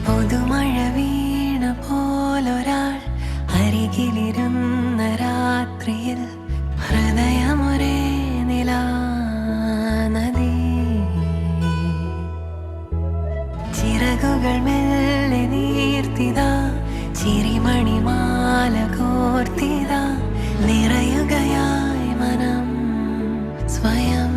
പുതുമഴ വീണ പോലൊരാൾ അരികിലിരുന്ന രാത്രിയിൽ ഹൃദയമൊരേ നിലാനദി. ചിറകുകൾ മെല്ലെ നീർത്തിതാ, ചിരിമണിമാല കോർത്തിതാ, നിറയുകയായി മനം സ്വയം.